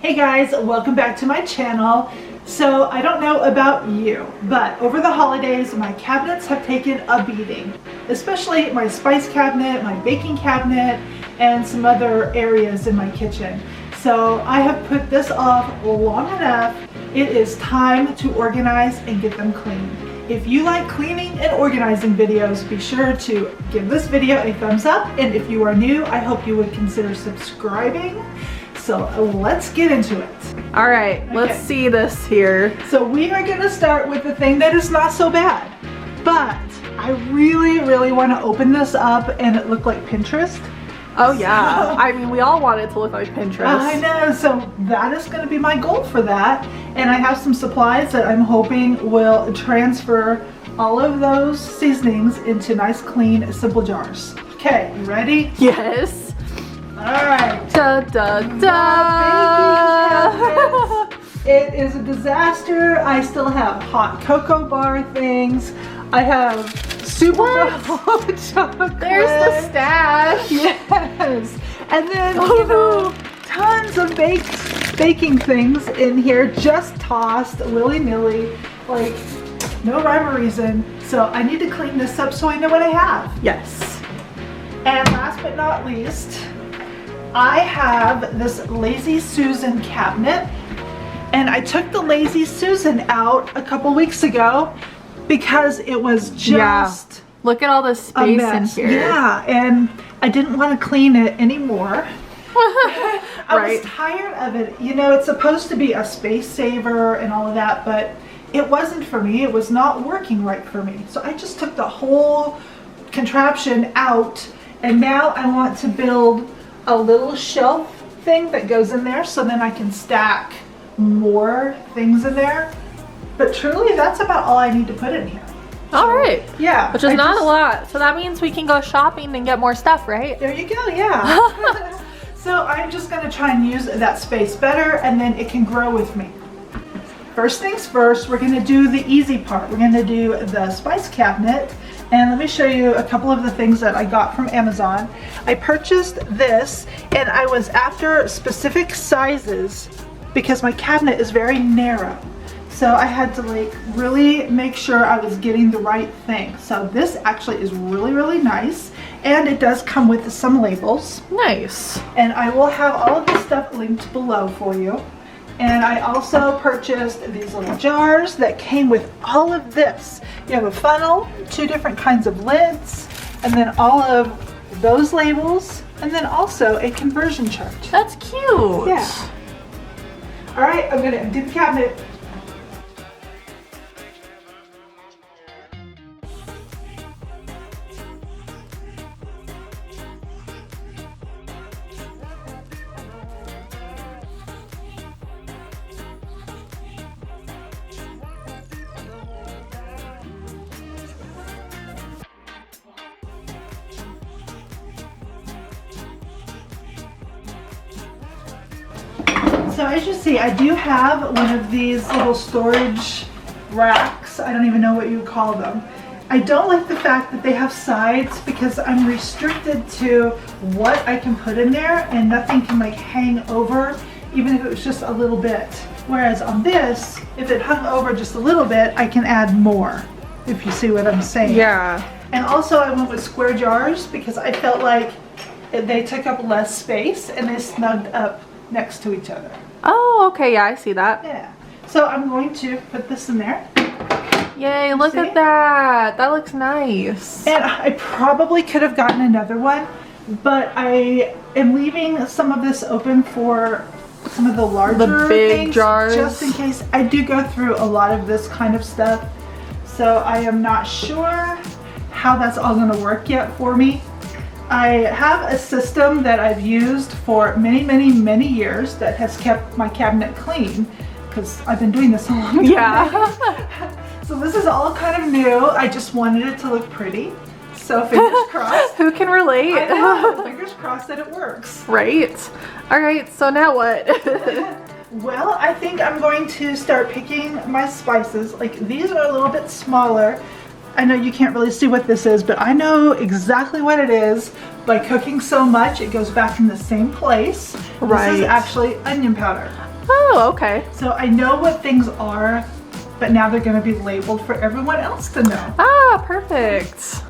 Hey guys, welcome back to my channel. So I don't know about you, but over the holidays my cabinets have taken a beating, especially my spice cabinet, my baking cabinet, and some other areas in my kitchen. So I have put this off long enough. It is time to organize and get them clean. If you like cleaning and organizing videos, be sure to give this video a thumbs up, and if you are new, I hope you would consider subscribing. So let's get into it. All right, okay. Let's see this here. So we are gonna start with the thing that is not so bad, but I really want to open this up and it look like Pinterest. Oh yeah, I mean we all want it to look like Pinterest. I know, so that is gonna be my goal for that. And I have some supplies that I'm hoping will transfer all of those seasonings into nice, clean, simple jars. Okay, you ready? Yes. Alright. Da da da! It is a disaster. I still have hot cocoa bar things. I have super chocolate. There's the stash. Yes. And then, you know, tons of baking things in here, just tossed willy-nilly, like no rhyme or reason. So I need to clean this up so I know what I have. Yes. And last but not least, I have this Lazy Susan cabinet, and I took the Lazy Susan out a couple weeks ago because it was just look at all the space in here. Yeah, and I didn't want to clean it anymore. I was tired of it. You know, it's supposed to be a space saver and all of that, but it wasn't for me. It was not working right for me. So I just took the whole contraption out, and now I want to build a little shelf thing that goes in there so then I can stack more things in there. But truly, that's about all I need to put in here. All right. Yeah. Which is not a lot. So that means we can go shopping and get more stuff, right? There you go, yeah. So I'm just gonna try and use that space better, and then it can grow with me. First things first, we're gonna do the easy part. We're gonna do the spice cabinet. And let me show you a couple of the things that I got from Amazon. I purchased this, and I was after specific sizes because my cabinet is very narrow. So I had to like really make sure I was getting the right thing. So this actually is really nice, and it does come with some labels. Nice. And I will have all of this stuff linked below for you. And I also purchased these little jars that came with all of this. You have a funnel, 2 different kinds of lids, and then all of those labels, and then also a conversion chart. That's cute. Yeah. All right, I'm gonna empty the cabinet. So as you see, I do have one of these little storage racks. I don't even know what you would call them. I don't like the fact that they have sides because I'm restricted to what I can put in there, and nothing can like hang over, even if it was just a little bit. Whereas on this, if it hung over just a little bit, I can add more, if you see what I'm saying. Yeah. And also I went with square jars because I felt like they took up less space and they snugged up next to each other. Oh, okay, yeah, I see that. Yeah. So I'm going to put this in there. Yay, look at that. That looks nice. And I probably could have gotten another one, but I am leaving some of this open for some of the larger big things, jars, just in case. I do go through a lot of this kind of stuff, so I am not sure how that's all going to work yet for me. I have a system that I've used for many years that has kept my cabinet clean because I've been doing this a long time. Yeah. So this is all kind of new. I just wanted it to look pretty. So fingers crossed. Who can relate? I know, fingers crossed that it works. Right. All right, so now what? Well, I think I'm going to start picking my spices. Like, these are a little bit smaller. I know you can't really see what this is, but I know exactly what it is. By cooking so much, it goes back in the same place. Right. This is actually onion powder. Oh, okay. So I know what things are, but now they're gonna be labeled for everyone else to know. Ah, perfect.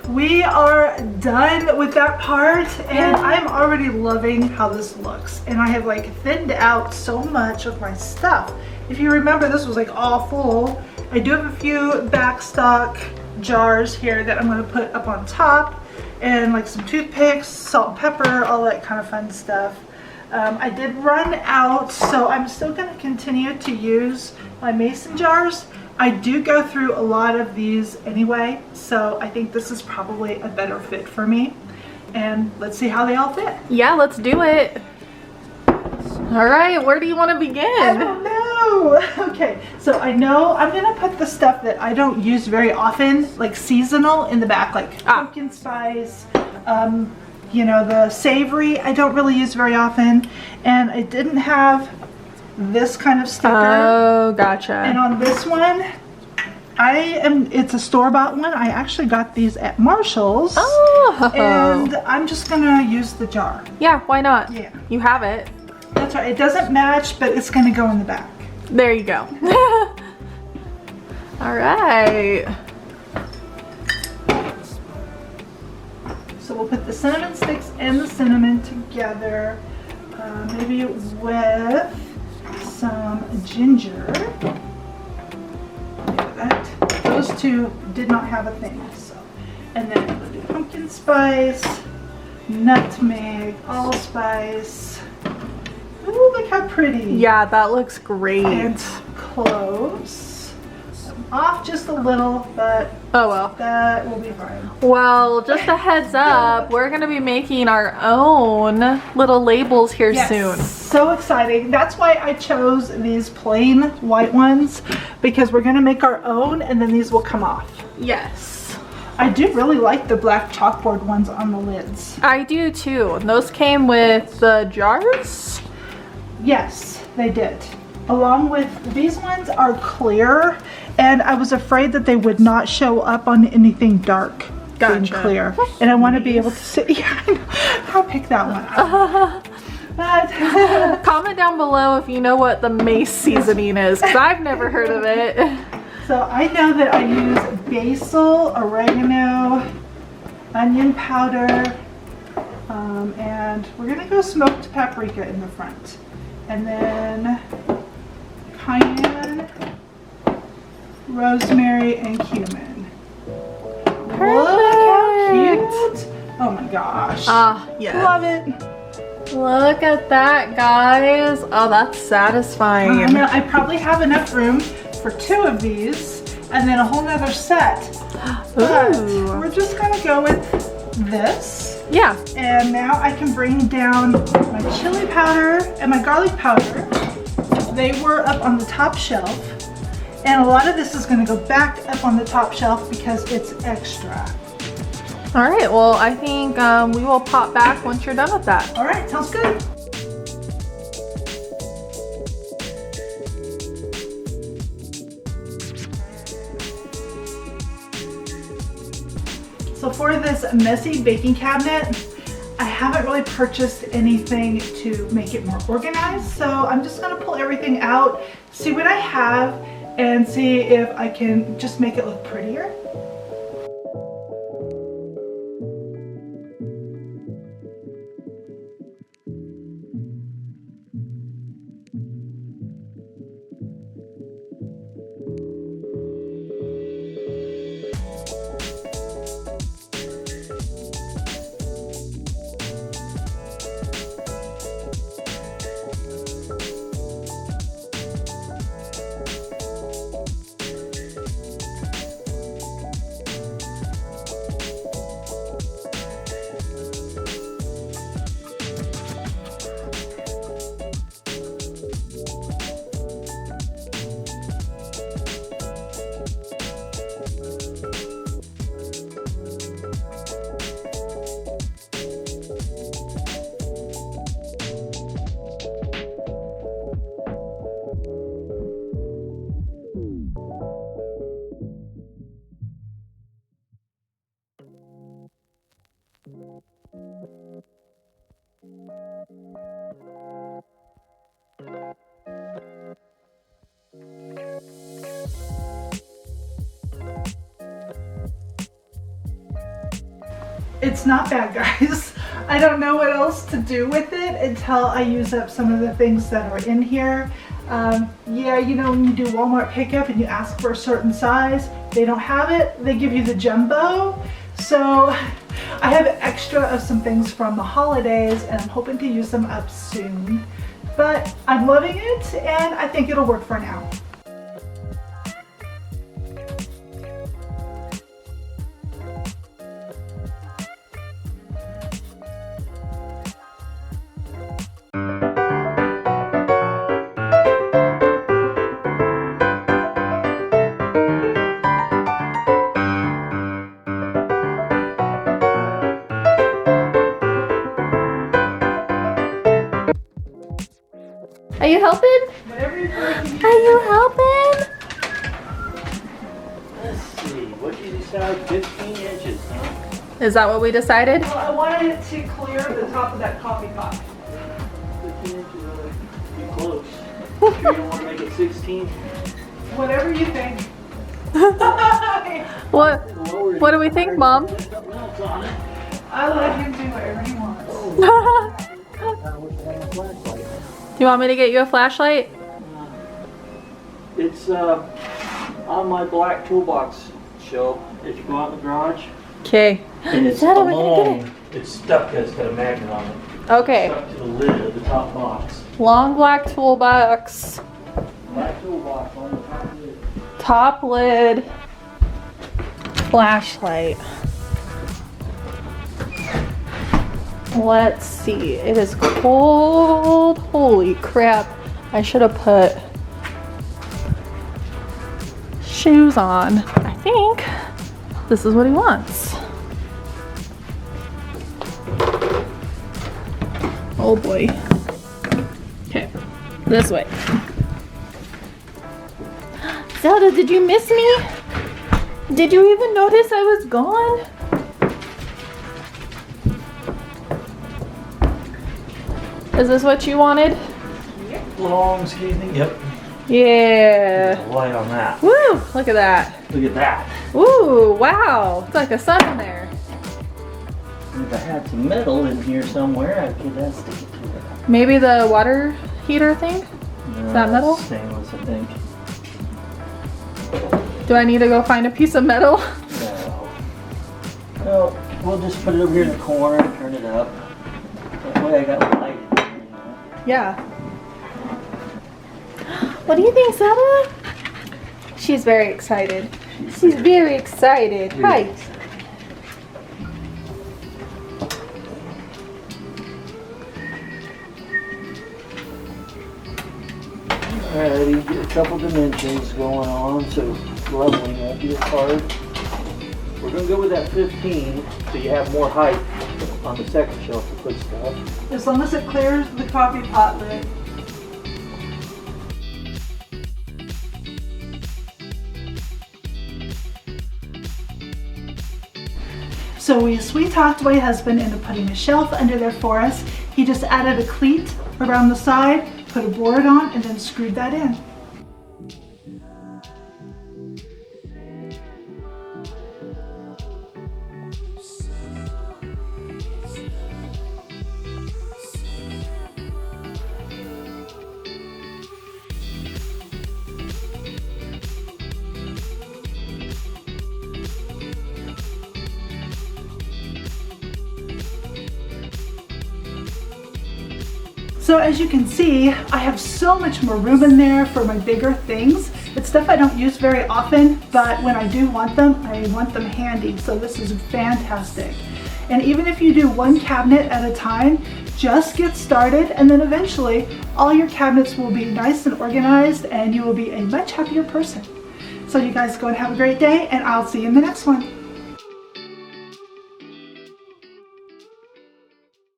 We are done with that part, and I'm already loving how this looks. And I have like thinned out so much of my stuff. If you remember, this was like all full. I do have a few backstock jars here that I'm going to put up on top, and like some toothpicks, salt and pepper, all that kind of fun stuff. I did run out, so I'm still going to continue to use my mason jars. I do go through a lot of these anyway, so I think this is probably a better fit for me. And let's see how they all fit. Yeah, let's do it. All right, where do you want to begin? I don't know. Okay, so I know I'm gonna put the stuff that I don't use very often, like seasonal, in the back, like pumpkin spice, you know, the savory I don't really use very often. And I didn't have this kind of sticker. Oh, gotcha. And on this one, it's a store-bought one. I actually got these at Marshall's. Oh. And I'm just gonna use the jar. Yeah, why not? Yeah. You have it. That's right. It doesn't match, but it's gonna go in the back. There you go. All right. So we'll put the cinnamon sticks and the cinnamon together, maybe with some ginger. Those two did not have a thing. So, and then we'll do pumpkin spice, nutmeg, allspice. Ooh, look how pretty. Yeah, that looks great. And cloves. Off just a little, but oh well. That will be fine. Well, just a heads up, we're gonna be making our own little labels here soon. So exciting. That's why I chose these plain white ones, because we're gonna make our own and then these will come off. Yes. I do really like the black chalkboard ones on the lids. I do too. And those came with the jars? Yes, they did. Along with these ones are clear, and I was afraid that they would not show up on anything dark. Gotcha. Clear. And I want to be able to see. Yeah, I know. I'll pick that one. But comment down below if you know what the mace seasoning is, because I've never heard of it. So I know that I use basil, oregano, onion powder, and we're gonna go smoked paprika in the front, and then cayenne, rosemary, and cumin. Perfect. Look how cute! Oh my gosh! Ah, yes. Love it. Look at that, guys. Oh, that's satisfying. I know, I probably have enough room for 2 of these and then a whole nother set. But Ooh. we're just gonna go with this. Yeah. And now I can bring down my chili powder and my garlic powder. They were up on the top shelf. And a lot of this is gonna go back up on the top shelf because it's extra. All right, well, I think we will pop back once you're done with that. All right, sounds good. So for this messy baking cabinet, I haven't really purchased anything to make it more organized. So I'm just gonna pull everything out, see what I have, and see if I can just make it look prettier. It's not bad, guys. I don't know what else to do with it until I use up some of the things that are in here. Yeah, you know, when you do Walmart pickup and you ask for a certain size, they don't have it. They give you the jumbo. So I have extra of some things from the holidays and I'm hoping to use them up soon. But I'm loving it and I think it'll work for now. Are you helping? Whatever you Are you helping? Let's see, what did you decide? 15 inches, huh? Is that what we decided? Well, I wanted it to clear the top of that coffee pot. 15 inches, be close. Sure you don't want to make it 16? Whatever you think. What do we think, Mom? Put something else on it. I let him do whatever he wants. I wish I had a flashlight. Do you want me to get you a flashlight? It's on my black toolbox shelf as you go out in the garage. Okay. And it's Dad, are we gonna get long, it's stuck, it's got a magnet on it. Okay. Stuck to the lid of the top box. Long black toolbox. Black toolbox on the top lid. Top lid. Flashlight. Let's see. It is cold. Holy crap. I should have put shoes on. I think this is what he wants. Oh boy. Okay. This way. Zelda, did you miss me? Did you even notice I was gone? Is this what you wanted? Long, excuse me, yep. Yeah. There's a light on that. Woo! Look at that. Look at that. Ooh, wow. It's like a sun in there. If I had some metal in here somewhere, I could stick it to it. Maybe the water heater thing? No, that metal? it's stainless, I think. Do I need to go find a piece of metal? No. No, we'll just put it over here in the corner and turn it up. That way way I got light in there, you know? Yeah. What do you think, Zelda? She's very excited. She's very excited. Right. Alrighty, get a couple dimensions going on so leveling won't be as hard. We're going to go with that 15 so you have more height on the second shelf to put stuff. As long as it clears the coffee pot lid. So we sweet-talked my husband into putting a shelf under there for us. He just added a cleat around the side, put a board on, and then screwed that in. So as you can see, I have so much more room in there for my bigger things. It's stuff I don't use very often, but when I do want them, I want them handy. So this is fantastic. And even if you do one cabinet at a time, just get started, and then eventually all your cabinets will be nice and organized and you will be a much happier person. So you guys go and have a great day, and I'll see you in the next one.